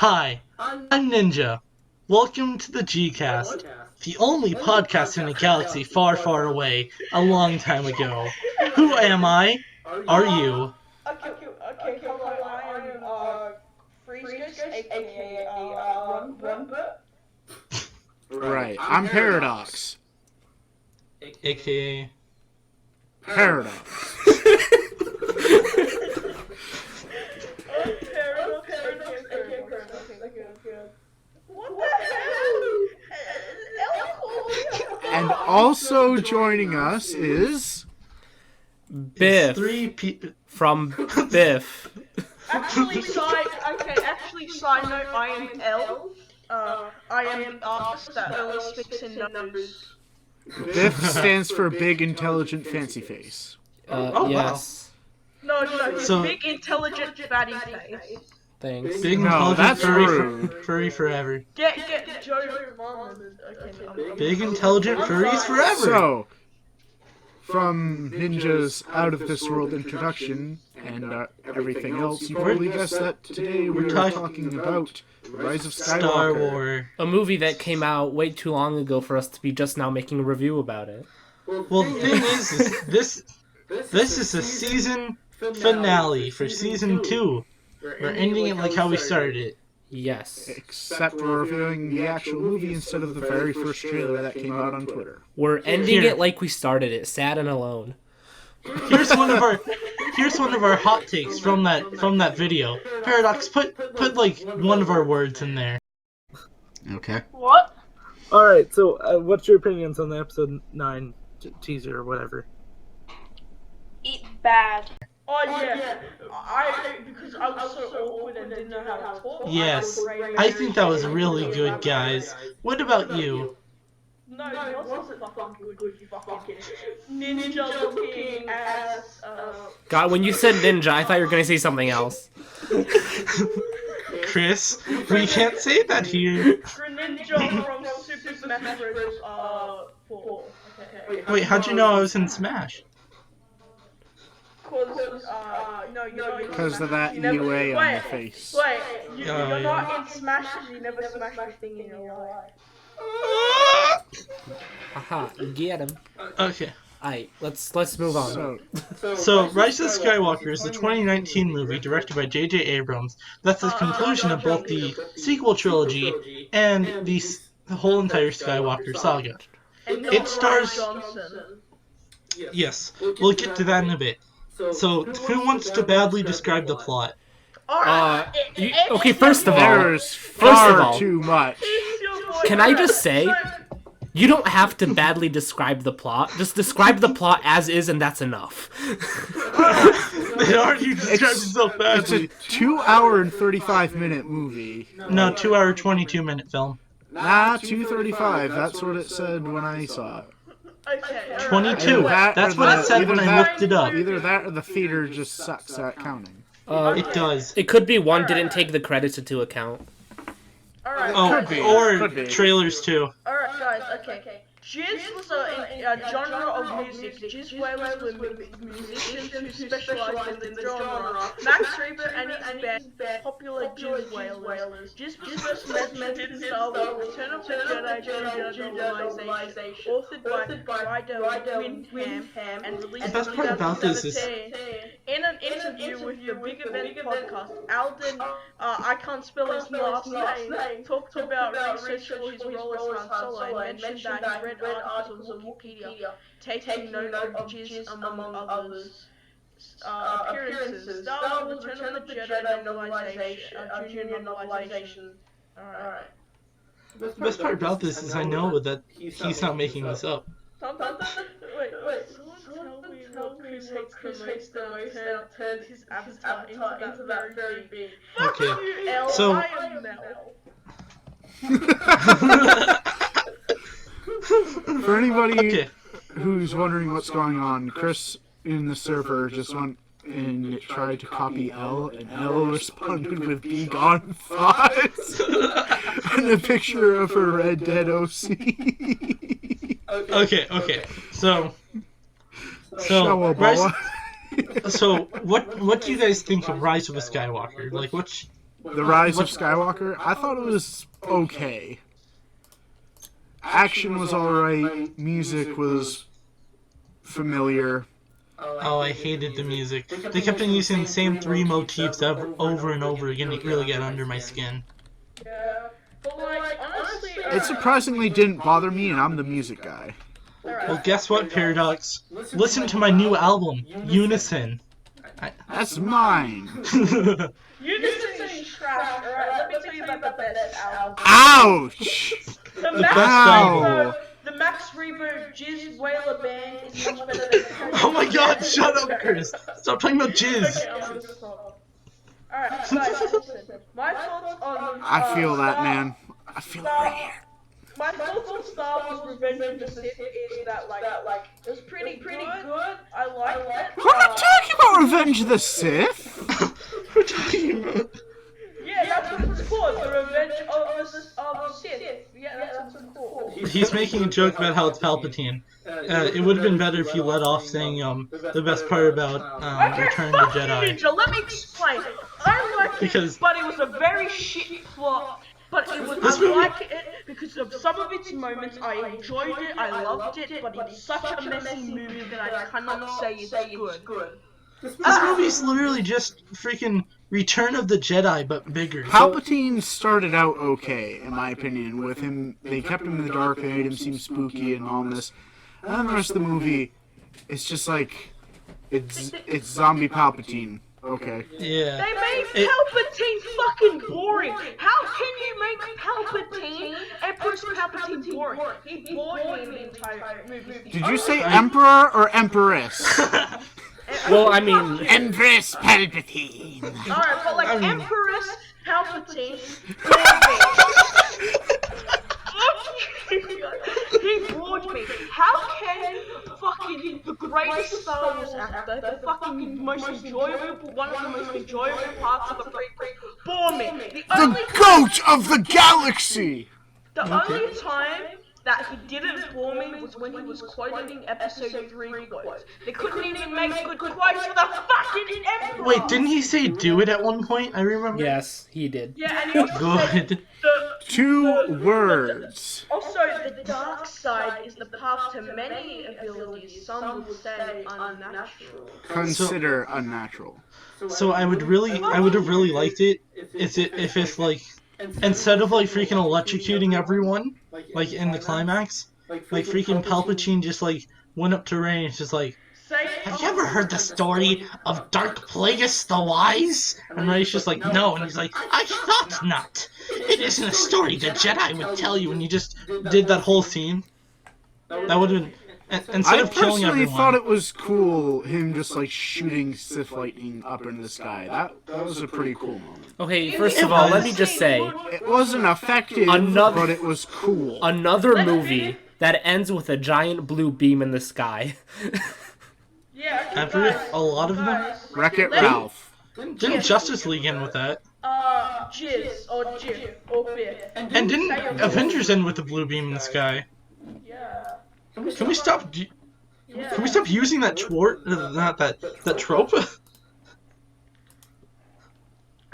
Hi, I'm Ninja. Welcome to the Gcast, the only podcast in a galaxy far, far away, a long time ago. Who am I? Are you? Hello, I am FreezeGhost, aka Runbert. Right, I'm Paradox. AKA... Paradox. And also joining us is Biff from Biff. Actually, side note, I am L. I am the artist that only speaks in numbers. Biff stands for Big Intelligent Fancy Face. Yes. No, he's So- big, intelligent, fatty face. Thanks. Big No, intelligent that's rude. furry forever. Get Joe Mom. Okay, Big intelligent furries forever! So, from Ninja's Out of This World introduction and everything else, you probably guessed that today we're talking about Rise of Skywalker. Star Wars. A movie that came out way too long ago for us to be just now making a review about it. Well, the thing is this is a season finale for season 2. We're ending it like how we started it. Yes. Except we're reviewing the actual movie instead of the very first trailer that came out on Twitter. We're ending Here. it like we started it, sad and alone. Here's one of our hot takes from that video. Paradox, put like one of our words in there. Okay. What? Alright, so what's your opinions on the episode 9 teaser or whatever? Eat bad. Oh yeah. Because I was so awkward and didn't know how to talk. Yes, I think that was really good, guys. What about you? No, it wasn't fucking good, you fucking ninja looking ass. God, when you said ninja, I thought you were going to say something else. Chris, we can't say that here. Greninja from Super Smash Bros. 4. Okay. Wait, how'd you know I was in Smash? Because of that EUA on your face. Wait, you're yeah. not in Smash because you never smashed a thing in your life. Aha, you get him. Okay. Alright, let's move on. So, Rise of Skywalker is the 2019 movie directed by J.J. Abrams. That's the conclusion of both the sequel trilogy and the whole entire Skywalker saga. It stars... Yes, we'll get to that in a bit. So, who wants to badly describe the plot? Okay, first of all, There's far all, too much. can I just say, you don't have to badly describe the plot. Just describe the plot as is, and that's enough. They already described it so It's a badly. 2 hour and 35-minute movie. No, 2 hour, 22-minute film. Nah, 2:35. That's what it said when I saw it. 22. That That's or what the- it said either when I that- looked it up. Either that or the theater just sucks at counting. It does. It could be one didn't take the credits into account. Alright, Oh, Could be. or Could be. trailers too. Alright guys, okay. Jizz was a genre of music. Jizz whalers were musicians who specialized in the genre. Max Reaper and his band, popular Jizz whalers. Jizz was first mentioned in Star Wars, Return of the Jedi novelization, authored by Ryder Windham and released in The best part about this is- 2017. In an interview with the Big Event podcast, Alden, I can't spell his last name, talked about research for his role as Han Solo and mentioned that he read articles on Wikipedia, taking note of Jizz among others. Appearances: Star Wars, Return of the Jedi novelization, junior novelization. Alright. The best part about this is I know that he's not making this up. Wait. Someone tell me what Chris hates the most and turned his avatar into that very big. Okay, L, so- I am Mel. For anybody Okay. who's wondering what's going on, Chris in the server just went and tried to copy L, and L responded with "Be gone, thoughts," and a picture of her Red Dead OC. Okay. So Shawabala. So what do you guys think of Rise of a Skywalker? Like, The Rise of Skywalker, I thought it was okay. Action was alright, music was familiar. Oh, I hated the music. They kept on using the same three motifs over and over again. It really got under my skin. Yeah. But like, honestly, It surprisingly didn't bother me, and I'm the music guy. Well, guess what, Paradox? Listen to my new album, Unison. That's mine. Unison is trash. Alright, let me tell you about the best album. Ouch! The best album. The Max Rebo Jizz Whaler Band is much better than Oh my god, shut up, Chris. Stop talking about jizz. Okay, I'm gonna stop. Alright, guys, listen. My thoughts on I feel that, man. I feel it right here. My thoughts on Star Wars Revenge of the Sith is that like it was pretty good. I liked it. We're not talking about Revenge of the Sith! We're talking about... Yeah, that's what it's called. The Revenge of the Sith. Yeah, that's what it's called. He's making a joke about how it's Palpatine. It would have been better if you let off saying the best part about Return of the Jedi. Ninja, let me explain. I liked Because- it, but it was a very shit plot. But it was, This I movie- liked it because of some of its moments. I enjoyed it, I loved it, but it's such a messy movie that I cannot say it's good. This movie's literally just freaking Return of the Jedi, but bigger. Palpatine started out okay, in my opinion, with him. They kept him in the dark, they made him seem spooky and ominous. And then the rest of the movie, it's just like, it's zombie Palpatine. Okay. Yeah. They made Palpatine fucking boring. How can you make Palpatine, Empress Palpatine boring? He bored me in the entire movie. Did you say Emperor or Empress? Well, I mean, Empress Palpatine. Alright, but like Empress Palpatine he bored me. How can fucking the greatest Star Wars actor, the fucking most enjoyable, one of the most enjoyable parts of the prequel, bore me? The goat of the galaxy! The only time that he didn't bore me was when he was quoting Episode 3 quotes. They couldn't even make good quotes for the fucking Emperor! Wait, didn't he say do it at one point? I remember. yes, he did. Yeah, and he also said Good. Two words. Also, the dark side is the path to many abilities. Some would say unnatural. Consider unnatural. So I would have really liked it if it's like, instead of like freaking electrocuting everyone, like in the climax, like freaking Palpatine just like went up to Rey and just like, have you ever heard the story of Dark Plagueis the Wise? And Rey's just like, no, and he's like, I thought not. It isn't a story the Jedi would tell you, and you just did that whole scene. That would have been, instead I of killing personally everyone. thought it was cool, him just like shooting Sith lightning up into the sky. That was a pretty cool moment. Okay, first of all, let me just say, It wasn't effective, but it was cool. another movie that ends with a giant blue beam in the sky. Yeah, okay, After guys, a lot of them, guys. Wreck-It Ralph. didn't Justice League end with that? Jizz, or Jif, or Biff. And didn't Avengers end with a blue beam in the sky? Yeah. Can we stop? Yeah. Can we stop using that that trope?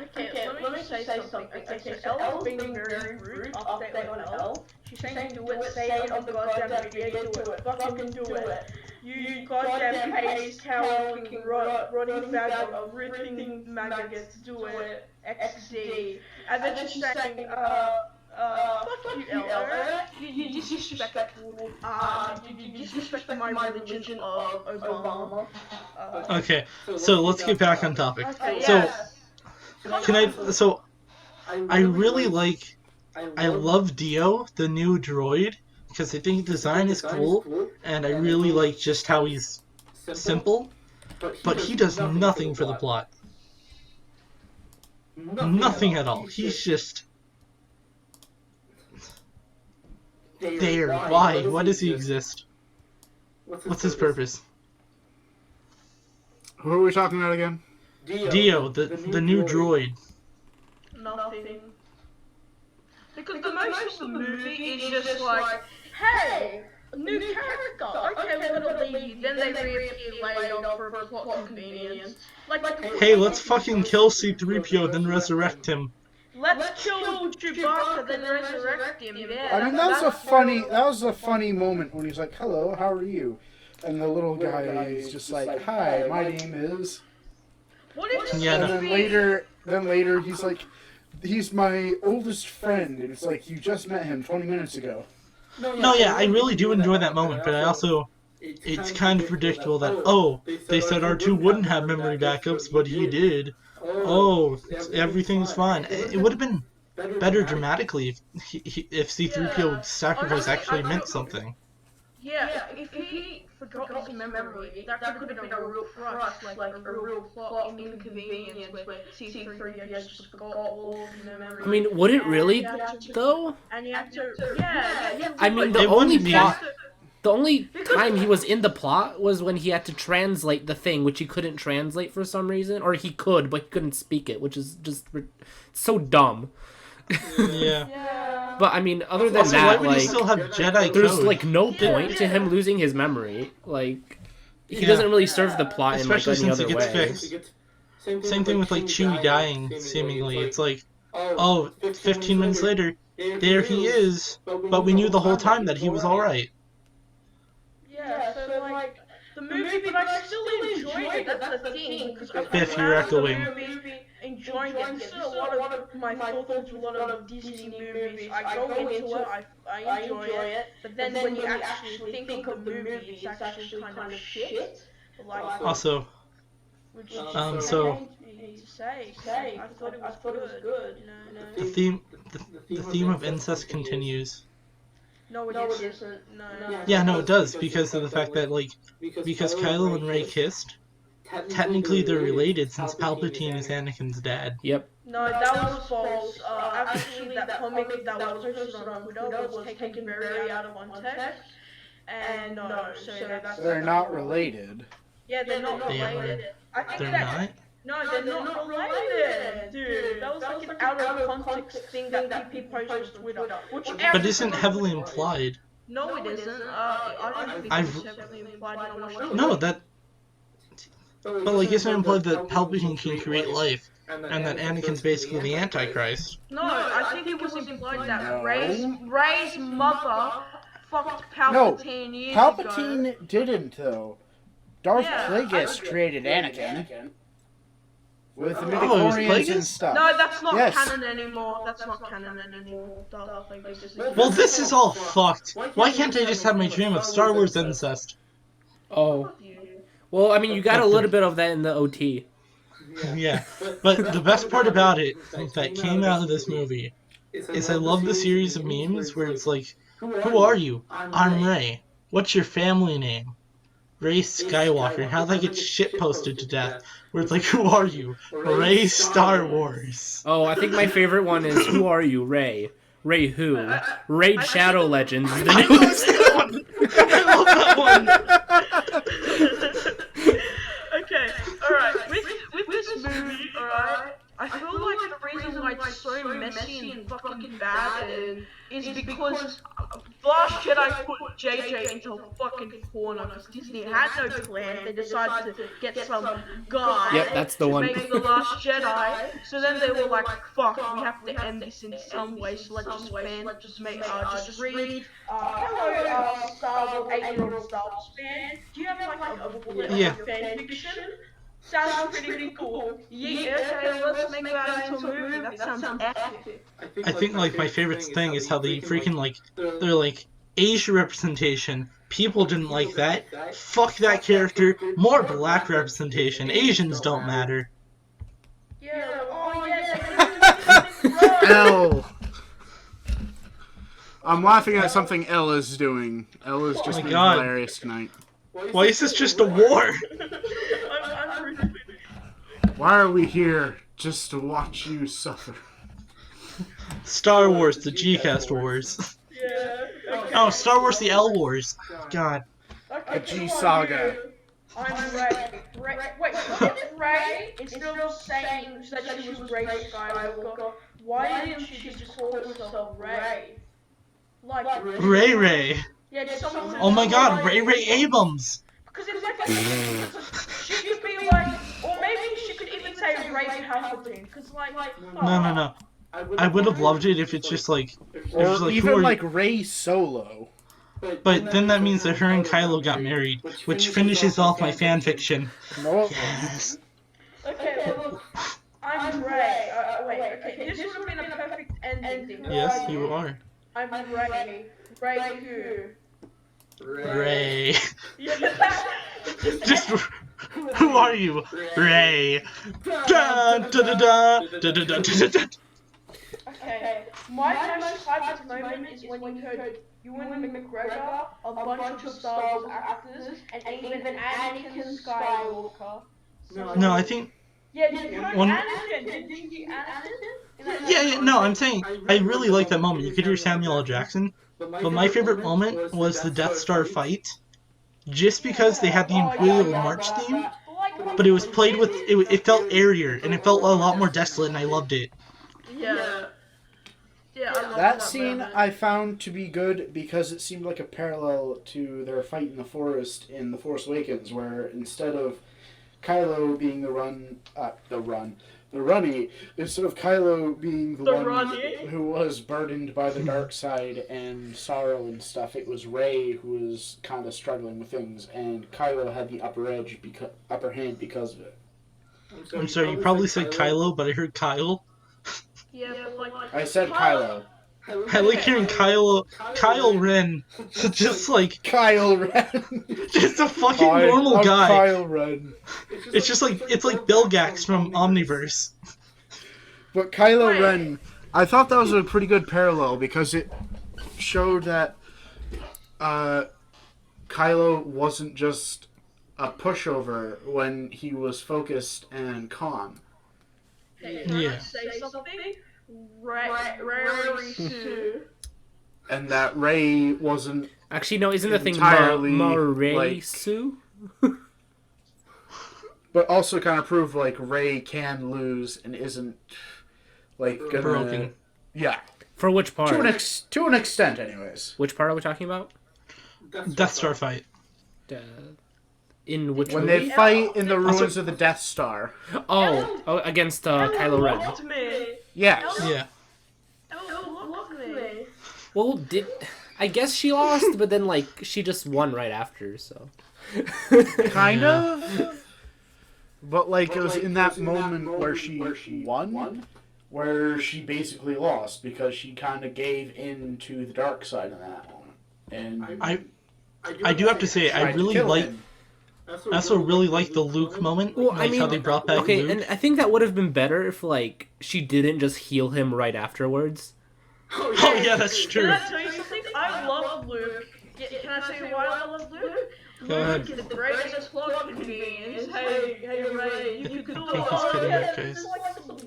Okay, let me say something. Okay, so Elle is being very rude, update on Elle. She's saying do it, say it on the goddamn video, do it, fucking do it. You goddamn pace, cow looking, rotting bag of ripping maggots, do it, XD. And then she's saying, fuck you, Elle. You disrespectful, you disrespect my religion of Obama. Okay, so let's get back on topic. Okay, So, yes. I really like, I love Dio, the new droid, because I think the design is cool, and I really like just how he's simple, but he does nothing for the plot. Nothing at all. He's just there. Why? Why does he exist? What's his purpose? Who are we talking about again? Dio, the new droid. Nothing. Because the most of the movie is just like, hey, new character. Okay, we're gonna leave you. Then they reappear later for plot convenience. Like, Hey, let's fucking kill C-3PO, then resurrect him. let's kill Chewbacca, then resurrect him. Yeah. I mean, that was a funny moment when he's like, "Hello, how are you?" And the little guy is just like, "Hi, my name is." What if Yeah, And no. then later he's like, "He's my oldest friend," and it's like, you just met him 20 minutes ago. No, yeah, I really do enjoy that moment, but I also, it's kind of predictable that, oh, they said R2 wouldn't have memory backups, but he did. Oh, everything's fine. It would have been better dramatically if C-3PO's sacrifice actually meant something. Yeah, if he forgot his memory, that could have been a real crush, like a real plot inconvenience where C-3PO just forgot all of his memory. I mean, would it really, though? And you have to, yeah. I mean, the It only wouldn't be. plot... The only time he was in the plot was when he had to translate the thing, which he couldn't translate for some reason. Or he could, but he couldn't speak it, which is just so dumb. Yeah. But, I mean, other than Also, why that, would he like... still have Jedi There's, code? like, no point to him losing his memory. Like, he Yeah. doesn't really serve the plot Especially in, like, since any it other gets way. fixed. Same thing with, like, Chewie dying, seemingly. It's like, oh, 15 minutes later, there he is, but we knew the whole time that he was alright. Yeah, so like the movie, but I still enjoyed it. That's the thing. Biff, you're echoing. Enjoying it. This is a lot of my thoughts with a lot of Disney movies. I go into it, I enjoy it, but then when you actually think of the movie, it's actually kind of shit. Like, Also, which so to say, I thought it was good. the theme of incest continues. No, it isn't. No. Yeah, no, it does, because of the fact that, like, because Kylo and Rey kissed, technically they're related since Palpatine is Anakin's dad. Yep. No, that was false. Actually, that comic that was posted on Twitter was taken very out of context. And no, so that's... They're not related. Yeah, they're not They are. related. I think They're that... not? No, they're not related, dude. That was like an out of context thing that people posted on Twitter. Which But isn't heavily implied. No, it isn't. I don't think I've- it's heavily implied in the show. No, that... But, like, isn't it implied that Palpatine can create life, and that Anakin's basically the Antichrist? No, I think it was implied that No. Rey's mother fucked No, Palpatine years ago. Palpatine didn't, though. Darth Yeah, Plagueis created Anakin. With the Oh, it was midichlorians and Plagueis? stuff. No, that's not Yes. canon anymore. That's not canon anymore. Well, this is all fucked. Why can't I just have my dream of Star Wars incest? Oh. Well, I mean, you got a little bit of that in the OT. Yeah, but the best part about it that came out of this movie is I love the series of memes where it's like, who are you? I'm Rey. What's your family name? Rey Skywalker. How they get shit posted to death. Where it's like, who are you? Rey Star Wars. Oh, I think my favorite one is Who Are You, Rey? Rey who? Raid Shadow Legends is the newest one. I love that one. Okay, alright. With this movie, alright, I feel like the reason why it's so messy and fucking bad is because Last Jedi put JJ into a fucking corner because Disney had no plan. They decided to get some guy Yep, that's the to one. make The Last Jedi. So then they were like, fuck, we have to end this in some way, so let's just read, hello, Star Wars, 8-year-old Star Wars fan. Do you have like a bullet Yeah. fan fiction? Sounds pretty cool. Yeah, okay, let's make that into a movie. That sounds epic. I think, like, my favorite thing is how they freaking, like, they're like, Asian representation. People didn't like that. Fuck that character. More black representation. Asians don't matter. Yeah, oh yeah, L. I'm laughing at something Elle is doing. Elle is just my being God. hilarious tonight. Why is this just a war? I'm really... Why are we here just to watch you suffer? Star Wars, the G-Cast Wars. Yeah. Oh, Star Wars, the L Wars. God. A G saga. I'm Rey. Wait, what if Rey, instead of saying that she was Rey Skywalker, why didn't she just call herself Rey? Like, Ray Ray. yeah, just someone... Oh my God, Ray Ray Abrams. Because it's like she could be like, or maybe she could even say Rey Palpatine, because like, No. I would have loved it if it's just like, Or who even are like Rey Solo. But then that means that her and Kylo got married, which finishes off my fan fiction. No, Yes. Okay, look, I'm Ray. Wait, okay, this would have been a perfect ending. Yes, you are. I'm Ray. Ray who? Ray. Yeah. Just who are you? Ray. Da, da, da, da, da, da, da, da, da. Okay, my most hyped moment is when you heard Ewan McGregor, a bunch of Star Wars actors, and even Anakin Skywalker. No, I think. Yeah, did you heard One- Anakin? Did you see Anakin? Yeah, no, I'm saying I really like that moment. You could hear Samuel L. Jackson, but my favorite moment was the Death Star fight, just because they had the Imperial March theme, but it was played with it felt airier and it felt a lot more desolate, and I loved it. Yeah. Yeah, I love that scene moment. I found to be good because it seemed like a parallel to their fight in the forest in The Force Awakens, where instead of Kylo being the runny, instead of Kylo being the one runny? who was burdened by the dark side and sorrow and stuff, it was Rey who was kind of struggling with things, and Kylo had the upper hand because of it. I'm sorry, you probably said Kylo, but I heard Kyle. Yeah, but like I said Kylo. I like hearing Kyle Ren, just like Kyle Ren. just a fucking normal guy. Kyle Ren. It's just like Bill Gax from Omniverse. But Kylo Ren, I thought that was a pretty good parallel because it showed that Kylo wasn't just a pushover when he was focused and calm. Yeah. say something. Ray Sue. And that Rey wasn't Actually, no, isn't the thing entirely, Maresu? but also kind of proved like Rey can lose and isn't like gonna, Broken. Yeah, For which part? to an extent, anyways. Which part are we talking about? Death Star fight. In which When movie? they fight in the ruins of the Death Star. Oh, against Kylo Ren. Looked me. Yes. Yeah. Look me. Well, I guess she lost, but then like she just won right after, so. Kind of. But like it was in that moment where she won, where she basically lost because she kind of gave in to the dark side in that moment. And I do have to say, I tried to really kill like. him. I also really like the Luke moment, Well, like how they brought back okay, Luke. and I think that would have been better if like she didn't just heal him right afterwards. Oh yeah, that's true. Can I tell you something? I love Luke. Can I tell you why I love Luke? Go ahead. Luke is the greatest plot convenience. Hey, Ray, you can do it. He's Oh, kidding, yeah, guys. there's like some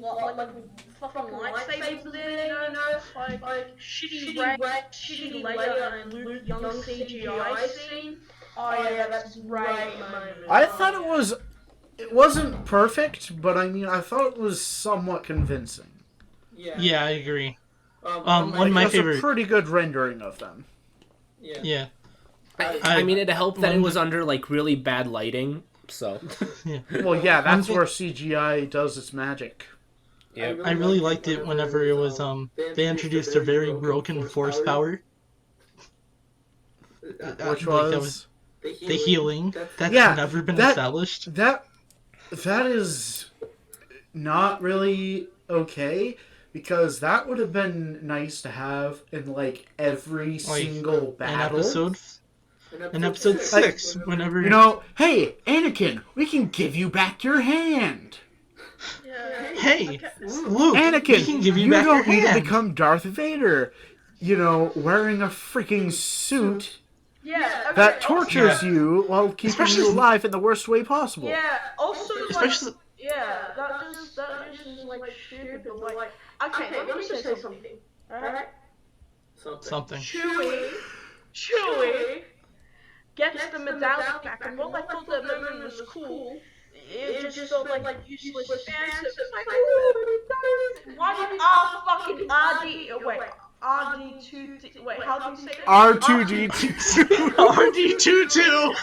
fucking lightsabers there, you know, like shitty Leia and Luke young CGI scene. Oh yeah, that's great moment. I thought it wasn't perfect, but I mean I thought it was somewhat convincing. Yeah, I agree. One of Like, my that's a favorite. pretty good rendering of them. Yeah. I mean, it helped that it was under like really bad lighting, so. Well, yeah, that's where CGI does its magic. I really liked it whenever it was they introduced a very broken force power. Which Like, that was the healing. That's Yeah, never been that- established. that is not really okay because that would have been nice to have in like every single battle. In episode 6, whenever You know, hey, Anakin, we can give you back your hand. hey, Luke, Anakin, we can give you back your don't need to hand. become Darth Vader. You know, wearing a freaking suit Yeah, okay, that tortures Yeah. you while keeping Especially- you alive in the worst way possible. Yeah, also Especially- like, yeah, that just is like stupid, but like, okay, let me say something, alright? Something. Chewie gets the medallion back, and while I thought that moment was cool, it just felt like useless fancy. It's like, why did fucking RD2, wait, how do you say that? R2D2. RD22!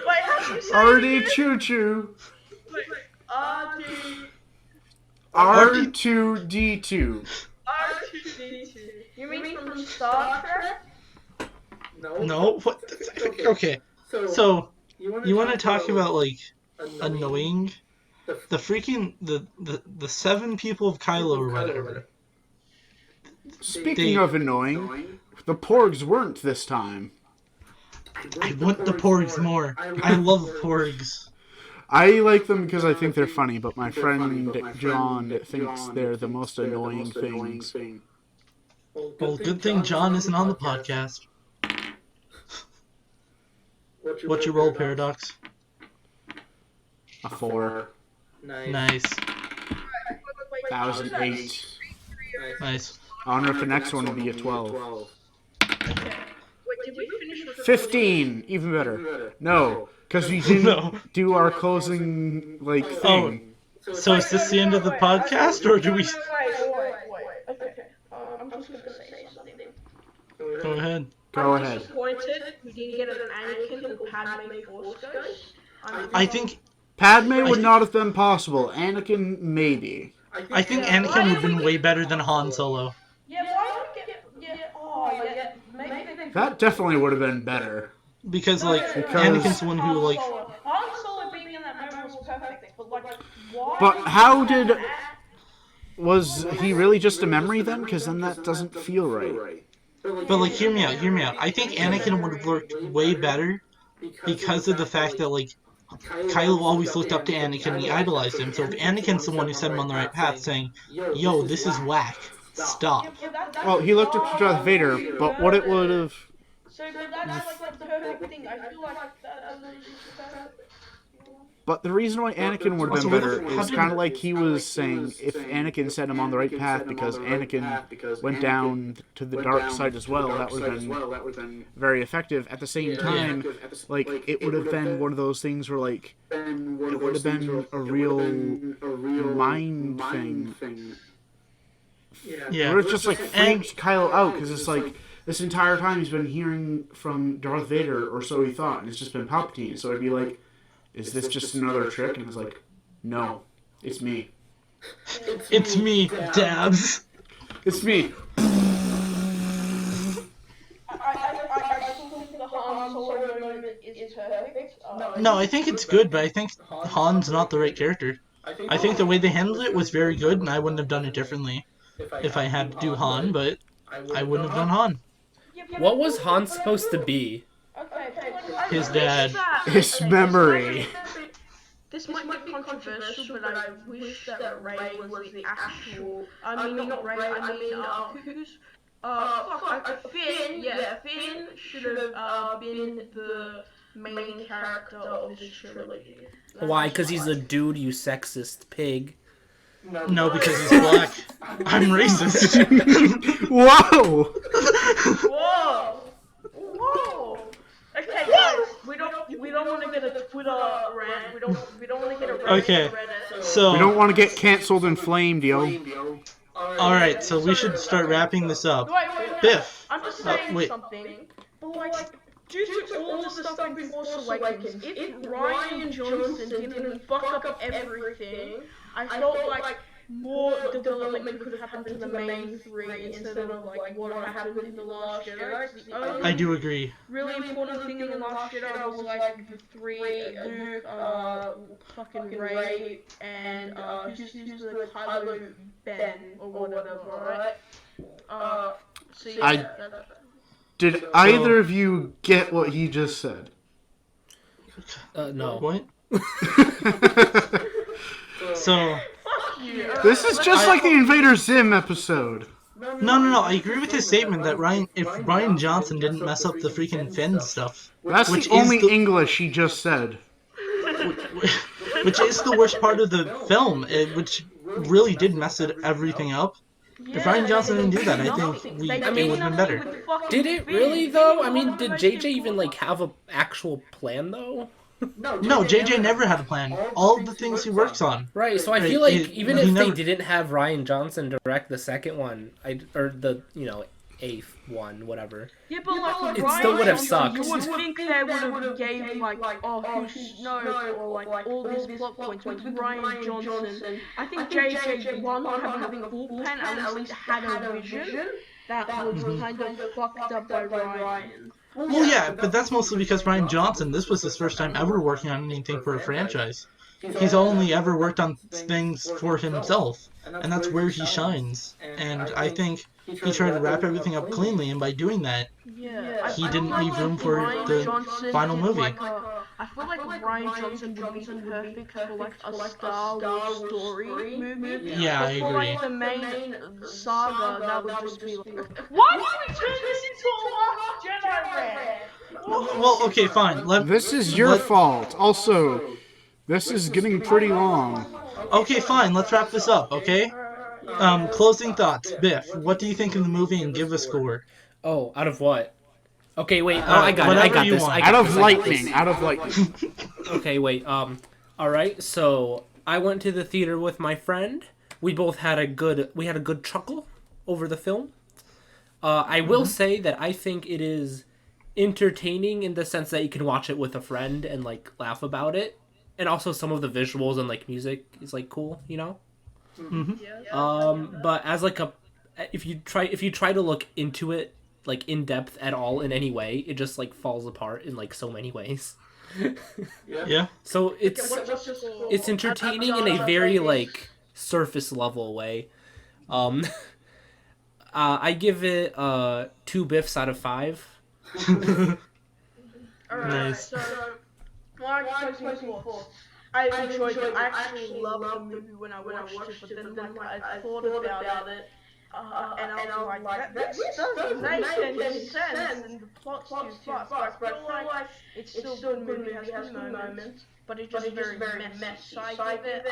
Wait, how do you say RD Choo Choo. Wait, RD, R2D2. R2D2. You mean from Star Trek? No? What? Okay. So, you want to talk about, like, annoying? The freaking, the 7 people of Kylo or whatever. Speaking of annoying, the Porgs weren't this time. I want the Porgs more. I love Porgs. I like them because I think they're funny, but my friend John thinks they're the most annoying things. Well, good thing John isn't on the podcast. What's your roll, Paradox? A 4. Nice. 1008. Nice. I wonder if the next one will be a 12. Wait, did we finish with 15! Even better. No, because we didn't do our closing, thing. So is this the end of the podcast, or do we... Wait. Okay. I'm just gonna say something. Go ahead. Go I'm ahead. disappointed we didn't get an Anakin or Padme Force Ghost. I think Padme would not have been possible. Anakin, maybe. Anakin would have been way better than Han Solo. Yeah, why did we get... maybe they... That definitely would have been better. Because, Because- Anakin's the one who, Han Solo being in that movie was perfect, but, why... But how did... Was he really just a memory then? Because then that doesn't feel right. But, hear me out. I think Anakin would have worked way better because of the fact that, Kylo always looked up to Anakin and he idolized him. So if Anakin's the one who set him on the right path, saying, yo, this is whack, stop. Well, he looked up to Darth Vader, but what it would have... So, but that's, the perfect thing. I feel like that perfect. But the reason why Anakin would have been better is kind of like he was saying if Anakin set him on the right path because Anakin went down to the dark side as well, that would have been very effective. At the same time, it would have been one of those things where, it would have been a real mind thing. Yeah. It would have just, freaked Kylo out because it's this entire time he's been hearing from Darth Vader, or so he thought, and it's just been Palpatine. So it'd be like, is this just another trick? And it was like, no, it's me. It's me, Dabs. It's me. I think the Han Solo moment is perfect. No, I think it's good, but I think Han's not the right character. I think the way they handled it was very good, and I wouldn't have done it differently if I had to do Han, but I wouldn't have done Han. What was Han supposed to be? His dad. His memory. This might be controversial, but I wish that Rey was the actual... I mean, not Rey, who's... Finn, Finn should have been the main character of this trilogy. Why? Because he's a dude, you sexist pig. No, because he's black. I'm racist. Whoa! Whoa! Okay, guys, we don't want to get a Twitter rant. We don't want to get a Reddit. Okay, so We don't want to get cancelled and flamed, yo. all right, so we should start wrapping this up. Wait. Biff. I'm just saying wait. something. But due to all the stuff in Force Awakens, if Ryan Johnson didn't fuck up everything, I felt like more development could have happened to the main three instead of what happened in the Last Jedi. The only I do agree. really important thing in the Last Jedi was the three Luke, fucking Rey, and who's the Kylo Ben or whatever, right? So yeah, Did either of you get what he just said? No. What? So This is just like the Invader Zim episode. no. I agree with his statement that if Ryan Johnson didn't mess up the freaking Finn stuff, That's which the only is the, English he just said. which is the worst part of the film, which really did mess everything up. If Ryan Johnson didn't do that, I think it would have been better. Did it really, though? I mean, did JJ even, have an actual plan, though? No, JJ never had a plan. All the things he works on. Right, so I feel like even if they didn't have Ryan Johnson direct the second one, eighth one, whatever. Yeah, but like It Ryan still would have Johnson, sucked. you would think they would have gave like who's Snoke or like all these plot points with Ryan Johnson. I think JJ one having a full pen at least had a vision that was kind of fucked up by Ryan. Well, yeah, but that's mostly because Ryan Johnson, this was his first time ever working on anything for a franchise. He's only ever worked on things for himself, and that's where he shines. And I think he tried to wrap everything up cleanly, and by doing that, Yeah, he didn't leave room for the final movie. I feel like Ryan Johnson would be perfect for like a Star Wars story movie. Yeah, I For like agree. the main saga, that would just be like, why did we turn this into a Last Jedi rant? Well, okay, fine. This is your fault. Also, this is getting pretty long. Okay, fine. Let's wrap this up, okay? Closing thoughts. Biff, what do you think of the movie, and give a score? Oh, out of what? Okay, wait. I got whatever you this. want. I got Out of this, I got this. lightning. Out of lightning. Okay, wait. All right. So I went to the theater with my friend. We both had a good chuckle over the film. I will say that I think it is entertaining in the sense that you can watch it with a friend and like laugh about it, and also some of the visuals and like music is like cool, you know. But as like if you try to look into it like in depth at all in any way, it just like falls apart in like so many ways. Yeah? So it's entertaining in a very like surface level way. I give it 2 Biffs out of 5. Alright, Nice. so my closing thoughts. I enjoyed it. I actually loved the movie when I watched it, but then like I thought about it, and I was like, this doesn't make any sense, and the plot's too fast. But I feel like it's still a good movie, it has good moments, but it's just very messy. So I give it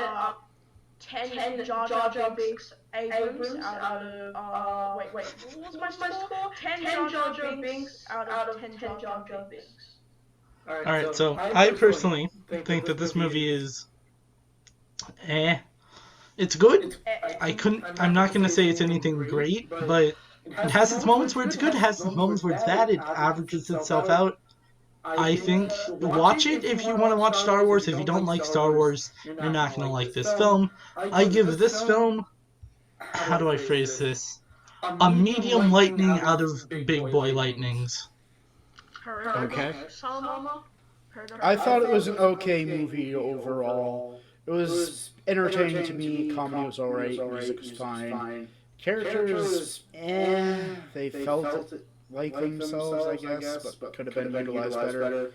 10 Jar Jar Binks Abrams out of wait, what was my score? 10 Jar Jar Binks out of 10 Jar Jar Binks. Alright, so I personally think that this movie is it's good. I'm not gonna say it's anything great, but it has its moments where it's good, it has its moments where it's bad, it averages itself out. I think watch it if you want to watch Star Wars. If you don't like Star Wars, you're not gonna like this film. I give this film, how do I phrase this? A medium lightning out of big boy lightnings. Okay. I thought it was an okay movie overall. It was entertaining to me. Comedy was alright. Music was fine. Characters, they felt like themselves, I guess, but could have been utilized better.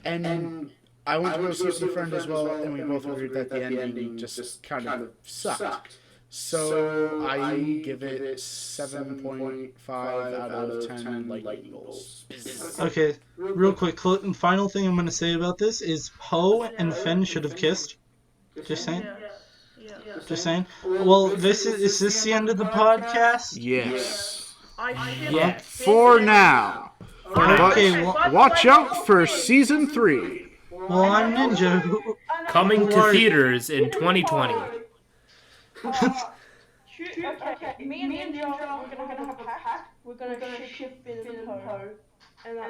And I went to go see it with a friend as well, and we both agreed that the ending just kind of sucked. So I give it 7.5 out of 10 lightning bolts. Okay, real quick, final thing I'm going to say about this is Poe and Finn should have kissed. Just saying. Just saying. Well, is this the end of the podcast? Yes. Yes. For now. Okay, But watch out for season 3. well, I'm Ninja. Coming to theaters in 2020. Okay, me and Ninja, we're gonna have a pact. We're gonna shift Finn and Poe.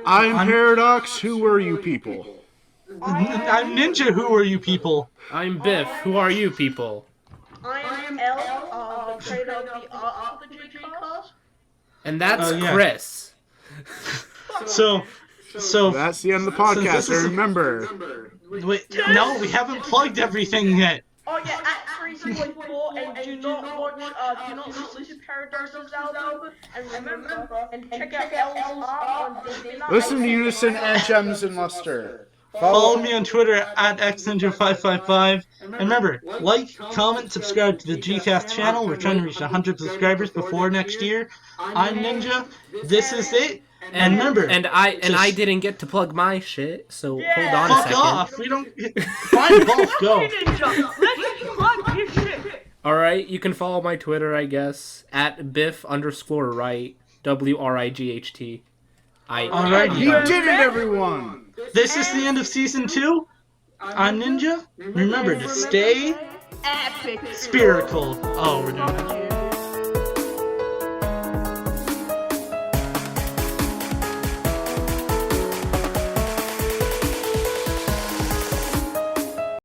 I'm Paradox. Who are you people? I'm Ninja, who are you people? I'm Biff. Who are you people? I am L, the creator of the art of the G cast. And that's yeah. Chris. So, That's the end of the podcast. And remember, wait, no, we haven't plugged everything yet. Oh yeah, at FreezeGhost, and do not watch, do not listen to Paradox's album, and remember, and check out L's art on Disney. listen to Unison and Gems and Luster. Follow me on Twitter at xninja555. And remember, like, comment, subscribe to the Gcast channel. We're trying to reach 100 subscribers before next year. I'm Ninja. This is it. And remember, And I didn't get to plug my shit, so hold on a fuck second. off. We don't. Fine, both go. Ninja, let's plug your shit. Alright, you can follow my Twitter, I guess, at Biff_Wright, WRIGHT. Alrighty. You did it, everyone! This is the end of season 2. I'm Ninja. Remember to stay Epic. spherical. Oh, we're doing it.